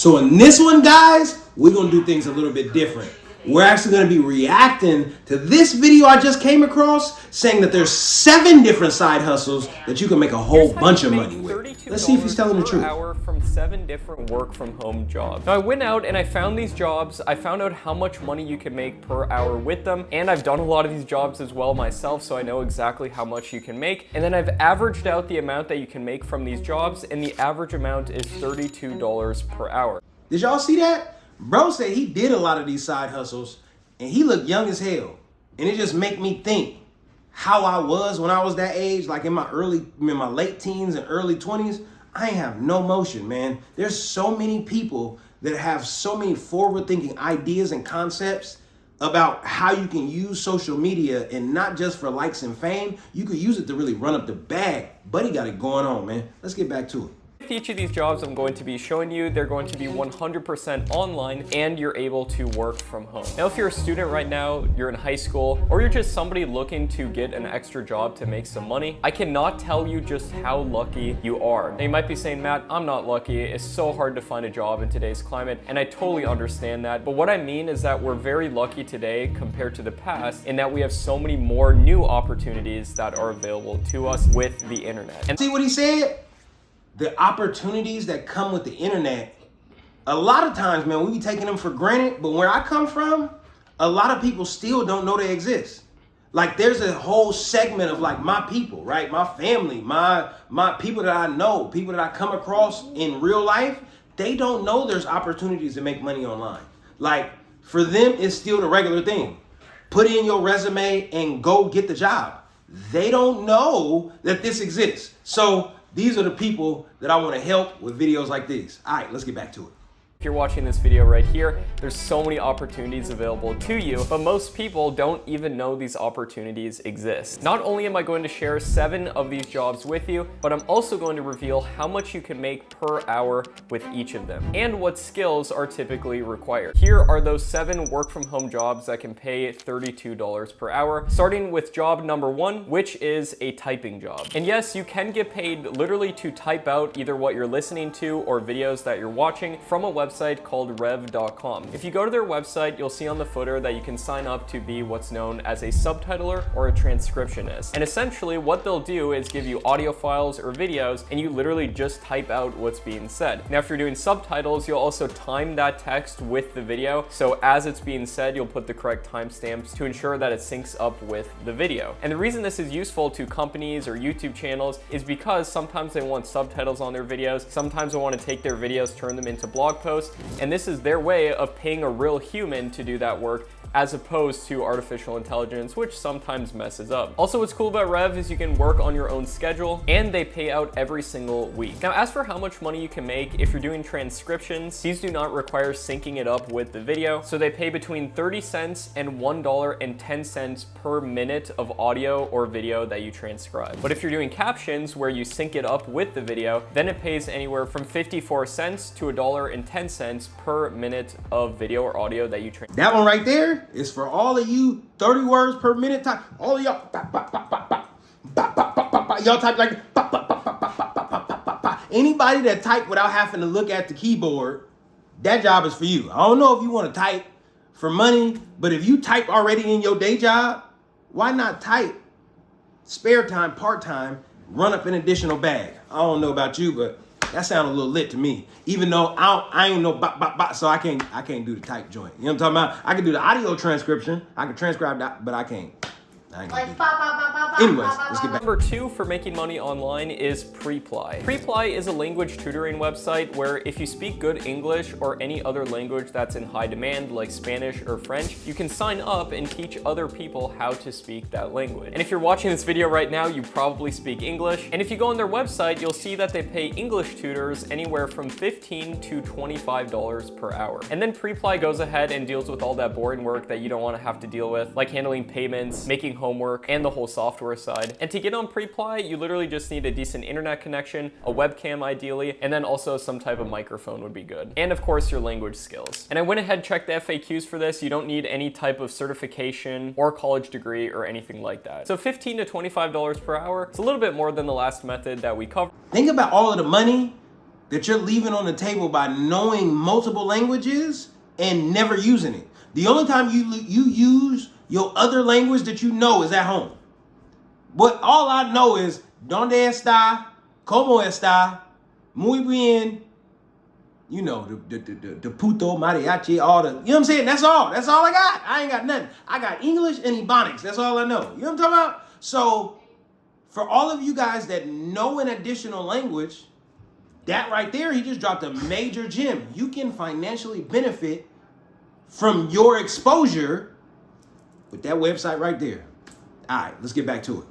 So in this one, guys, we're going to do things a little bit different. We're actually going to be reacting to this video I just came across saying that there's 7 different side hustles that you can make a whole bunch of money with. Let's see if he's telling the truth. Hour from 7 different work from home jobs. Now I went out and I found these jobs. I found out how much money you can make per hour with them. And I've done a lot of these jobs as well myself, so I know exactly how much you can make. And then I've averaged out the amount that you can make from these jobs, and the average amount is $32 per hour. Did y'all see that? Bro said he did a lot of these side hustles and he looked young as hell. And it just make me think how I was when I was that age, like in my late teens and early 20s. I ain't have no motion, man. There's so many people that have so many forward-thinking ideas and concepts about how you can use social media, and not just for likes and fame. You could use it to really run up the bag. Buddy got it going on, man. Let's get back to it. With each of these jobs I'm going to be showing you, they're going to be 100% online and you're able to work from home. Now, if you're a student right now, you're in high school, or you're just somebody looking to get an extra job to make some money, I cannot tell you just how lucky you are. Now, you might be saying, Matt, I'm not lucky. It's so hard to find a job in today's climate, and I totally understand that. But what I mean is that we're very lucky today compared to the past in that we have so many more new opportunities that are available to us with the internet. And see what he said? The opportunities that come with the internet, a lot of times, man, we be taking them for granted. But where I come from, a lot of people still don't know they exist. Like there's a whole segment of like my people, right? My family, my people that I know, people that I come across in real life, they don't know there's opportunities to make money online. Like for them, it's still the regular thing. Put in your resume and go get the job. They don't know that this exists. So these are the people that I want to help with videos like these. All right, let's get back to it. if you're watching this video right here, there's so many opportunities available to you, but most people don't even know these opportunities exist. Not only am I going to share 7 of these jobs with you, but I'm also going to reveal how much you can make per hour with each of them and what skills are typically required. Here are those 7 work from home jobs that can pay $32 per hour, starting with job number 1, which is a typing job. And yes, you can get paid literally to type out either what you're listening to or videos that you're watching from a website called rev.com. If you go to their website, you'll see on the footer that you can sign up to be what's known as a subtitler or a transcriptionist. And essentially what they'll do is give you audio files or videos and you literally just type out what's being said. Now, if you're doing subtitles, you'll also time that text with the video. So as it's being said, you'll put the correct timestamps to ensure that it syncs up with the video. And the reason this is useful to companies or YouTube channels is because sometimes they want subtitles on their videos. Sometimes they want to take their videos, turn them into blog posts, and this is their way of paying a real human to do that work, as opposed to artificial intelligence, which sometimes messes up. Also, what's cool about Rev is you can work on your own schedule and they pay out every single week. Now, as for how much money you can make, if you're doing transcriptions, these do not require syncing it up with the video. So they pay between 30 cents and $1.10 per minute of audio or video that you transcribe. But if you're doing captions where you sync it up with the video, then it pays anywhere from 54 cents to $1.10 per minute of video or audio that you transcribe. That one right there is for all of you 30 words per minute type. All of y'all, y'all type like anybody that type without having to look at the keyboard, that job is for you. I don't know if you want to type for money, but if you type already in your day job, why not type spare time, part-time, run up an additional bag? I don't know about you, but that sounds a little lit to me. Even though I ain't no so I can't do the type joint. You know what I'm talking about? I can do the audio transcription. I can transcribe that, but I can't. Anyways, let's get back. Number 2 for making money online is Preply. Preply is a language tutoring website where if you speak good English or any other language that's in high demand like Spanish or French, you can sign up and teach other people how to speak that language. And if you're watching this video right now, you probably speak English. And if you go on their website, you'll see that they pay English tutors anywhere from $15 to $25 per hour. And then Preply goes ahead and deals with all that boring work that you don't want to have to deal with, like handling payments, making homework, and the whole software side. And to get on Preply, you literally just need a decent internet connection, a webcam ideally, and then also some type of microphone would be good. And of course, your language skills. And I went ahead and checked the FAQs for this. You don't need any type of certification or college degree or anything like that. So $15 to $25 per hour. It's a little bit more than the last method that we covered. Think about all of the money that you're leaving on the table by knowing multiple languages and never using it. The only time you use your other language that you know is at home. But all I know is ¿Dónde está? ¿Cómo está? Muy bien. You know, the puto, mariachi, all the, you know what I'm saying? That's all I got. I ain't got nothing. I got English and Ebonics. That's all I know. You know what I'm talking about? So for all of you guys that know an additional language, that right there, he just dropped a major gem. You can financially benefit from your exposure with that website right there. All right, let's get back to it.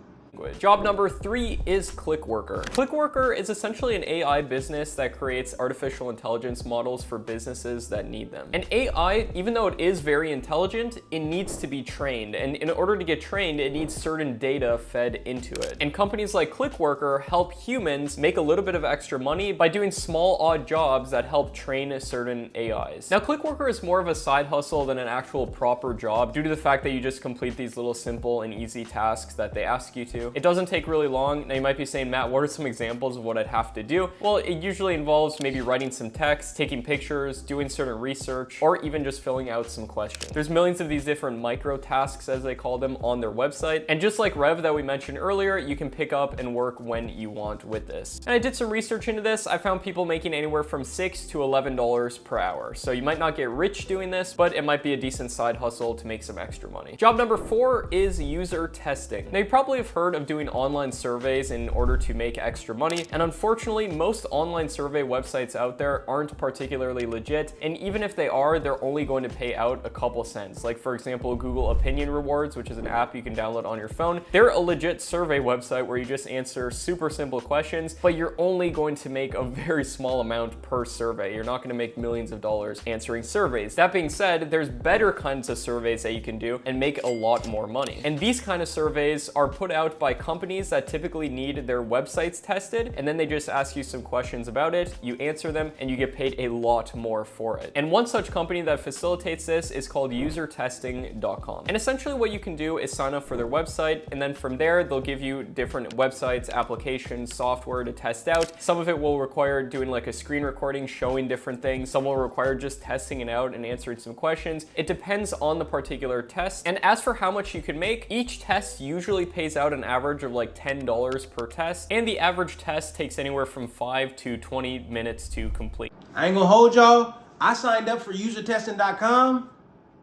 Job number 3 is ClickWorker. ClickWorker is essentially an AI business that creates artificial intelligence models for businesses that need them. And AI, even though it is very intelligent, it needs to be trained. And in order to get trained, it needs certain data fed into it. And companies like ClickWorker help humans make a little bit of extra money by doing small, odd jobs that help train certain AIs. Now, ClickWorker is more of a side hustle than an actual proper job due to the fact that you just complete these little simple and easy tasks that they ask you to. It doesn't take really long. Now you might be saying, Matt, what are some examples of what I'd have to do? Well, it usually involves maybe writing some text, taking pictures, doing certain research, or even just filling out some questions. There's millions of these different micro tasks, as they call them, on their website. And just like Rev that we mentioned earlier, you can pick up and work when you want with this. And I did some research into this. I found people making anywhere from $6 to $11 per hour. So you might not get rich doing this, but it might be a decent side hustle to make some extra money. Job number 4 is user testing. Now you probably have heard of doing online surveys in order to make extra money. And unfortunately, most online survey websites out there aren't particularly legit. And even if they are, they're only going to pay out a couple cents. Like for example, Google Opinion Rewards, which is an app you can download on your phone. They're a legit survey website where you just answer super simple questions, but you're only going to make a very small amount per survey. You're not going to make millions of dollars answering surveys. That being said, there's better kinds of surveys that you can do and make a lot more money. And these kind of surveys are put out by companies that typically need their websites tested, and then they just ask you some questions about it, you answer them, and you get paid a lot more for it. And one such company that facilitates this is called usertesting.com. And essentially what you can do is sign up for their website, and then from there, they'll give you different websites, applications, software to test out. Some of it will require doing like a screen recording, showing different things. Some will require just testing it out and answering some questions. It depends on the particular test. And as for how much you can make, each test usually pays out an average of like $10 per test, and the average test takes anywhere from 5 to 20 minutes to complete. I ain't gonna hold y'all. I signed up for usertesting.com,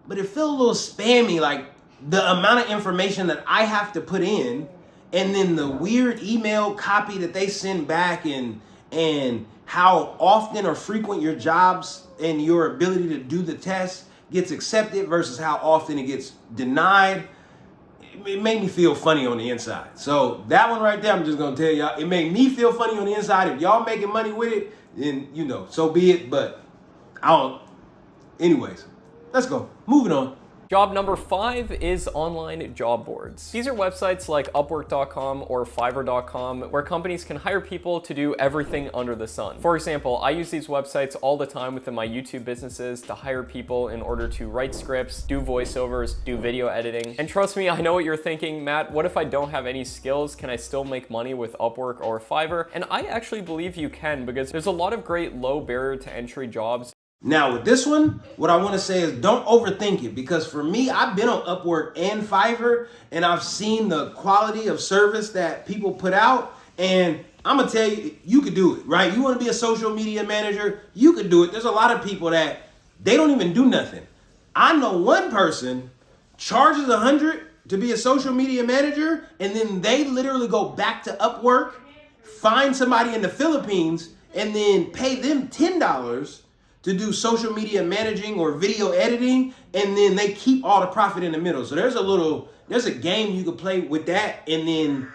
but it felt a little spammy, like the amount of information that I have to put in, and then the weird email copy that they send back, and how often or frequent your jobs and your ability to do the test gets accepted versus how often it gets denied. It made me feel funny on the inside. So that one right there, I'm just gonna tell y'all, it made me feel funny on the inside. If y'all making money with it, then you know, so be it. But I don't. Anyways, let's go. Moving on. Job number 5 is online job boards. These are websites like Upwork.com or Fiverr.com where companies can hire people to do everything under the sun. For example, I use these websites all the time within my YouTube businesses to hire people in order to write scripts, do voiceovers, do video editing. And trust me, I know what you're thinking, Matt, what if I don't have any skills? Can I still make money with Upwork or Fiverr? And I actually believe you can, because there's a lot of great low barrier to entry jobs. Now with this one, what I want to say is don't overthink it, because for me, I've been on Upwork and Fiverr, and I've seen the quality of service that people put out, and I'm gonna tell you, you could do it, right? You want to be a social media manager, you could do it. There's a lot of people that they don't even do nothing. I know one person charges $100 to be a social media manager, and then they literally go back to Upwork, find somebody in the Philippines, and then pay them $10 to do social media managing or video editing, and then they keep all the profit in the middle. So there's a game you could play with that, and then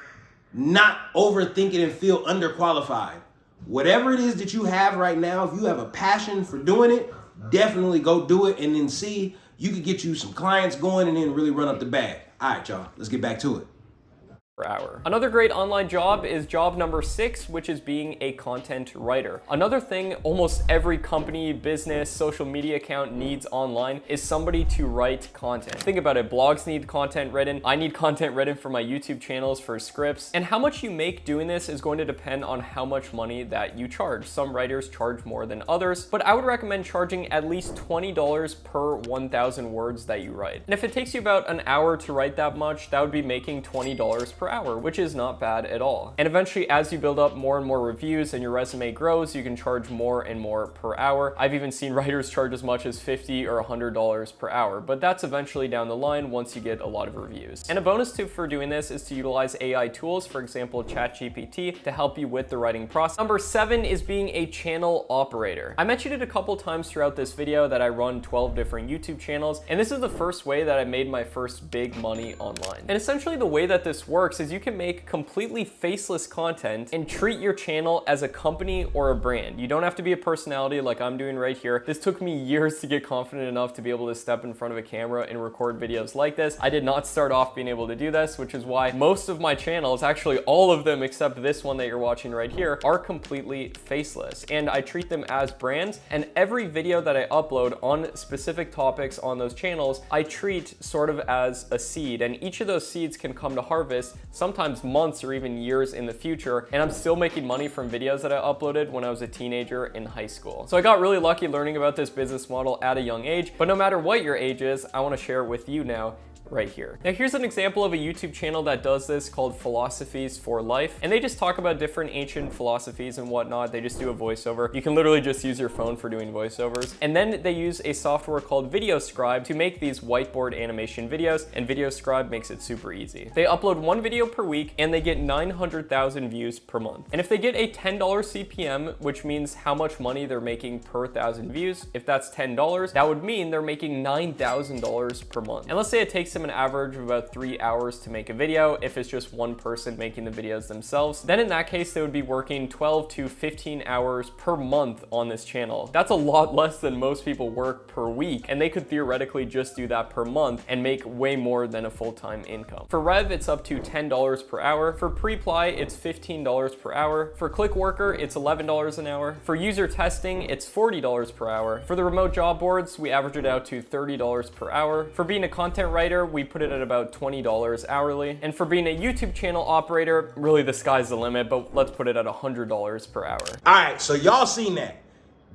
not overthink it and feel underqualified. Whatever it is that you have right now, if you have a passion for doing it, definitely go do it, and then see, you could get you some clients going and then really run up the bag. All right, y'all, let's get back to it. per hour. Another great online job is job number 6, which is being a content writer. Another thing almost every company, business, social media account needs online is somebody to write content. Think about it, blogs need content written. I need content written for my YouTube channels, for scripts. And how much you make doing this is going to depend on how much money that you charge. Some writers charge more than others, but I would recommend charging at least $20 per 1,000 words that you write. And if it takes you about an hour to write that much, that would be making $20 per hour, which is not bad at all. And eventually, as you build up more and more reviews and your resume grows, you can charge more and more per hour. I've even seen writers charge as much as $50 or $100 per hour, but that's eventually down the line once you get a lot of reviews. And a bonus tip for doing this is to utilize AI tools, for example, ChatGPT, to help you with the writing process. Number 7 is being a channel operator. I mentioned it a couple times throughout this video that I run 12 different YouTube channels, and this is the first way that I made my first big money online. And essentially the way that this works is you can make completely faceless content and treat your channel as a company or a brand. You don't have to be a personality like I'm doing right here. This took me years to get confident enough to be able to step in front of a camera and record videos like this. I did not start off being able to do this, which is why most of my channels, actually all of them except this one that you're watching right here, are completely faceless. And I treat them as brands, and every video that I upload on specific topics on those channels, I treat sort of as a seed, and each of those seeds can come to harvest sometimes months or even years in the future, and I'm still making money from videos that I uploaded when I was a teenager in high school. So I got really lucky learning about this business model at a young age, but no matter what your age is, I want to share it with you now right here. Now here's an example of a YouTube channel that does this called Philosophies for Life, and they just talk about different ancient philosophies and whatnot. They just do a voiceover. You can literally just use your phone for doing voiceovers, and then they use a software called VideoScribe to make these whiteboard animation videos, and VideoScribe makes it super easy. They upload one video per week and they get 900,000 views per month. And if they get a $10 CPM, which means how much money they're making per 1,000 views, if that's $10, that would mean they're making $9,000 per month. And let's say it takes them an average of about 3 hours to make a video. If it's just one person making the videos themselves, then in that case, they would be working 12 to 15 hours per month on this channel. That's a lot less than most people work per week, and they could theoretically just do that per month and make way more than a full-time income. For Rev, it's up to $10 per hour. For Pre-Ply, it's $15 per hour. For Click Worker, it's $11 an hour. For user testing, it's $40 per hour. For the remote job boards, we average it out to $30 per hour. For being a content writer, we put it at about $20 hourly. And for being a YouTube channel operator, really the sky's the limit, but let's put it at $100 per hour. All right, so y'all seen that.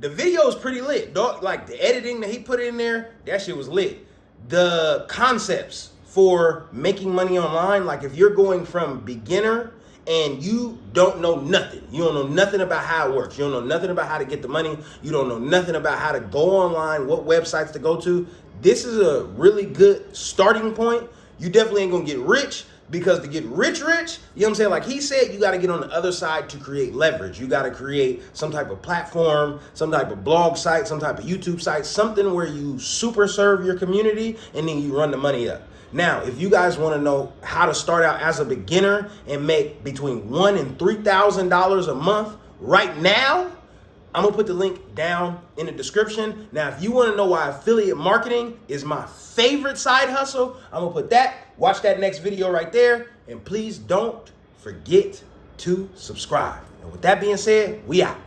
The video is pretty lit. Dog, like the editing that he put in there, that shit was lit. The concepts for making money online, like if you're going from beginner and you don't know nothing, you don't know nothing about how it works, you don't know nothing about how to get the money, you don't know nothing about how to go online, what websites to go to, this is a really good starting point. You definitely ain't gonna get rich, because to get rich, you know what I'm saying? Like he said, you gotta get on the other side to create leverage. You gotta create some type of platform, some type of blog site, some type of YouTube site, something where you super serve your community and then you run the money up. Now, if you guys wanna know how to start out as a beginner and make between $1,000 and $3,000 a month right now, I'm gonna put the link down in the description. Now, if you wanna know why affiliate marketing is my favorite side hustle, I'm gonna put that. Watch that next video right there. And please don't forget to subscribe. And with that being said, we out.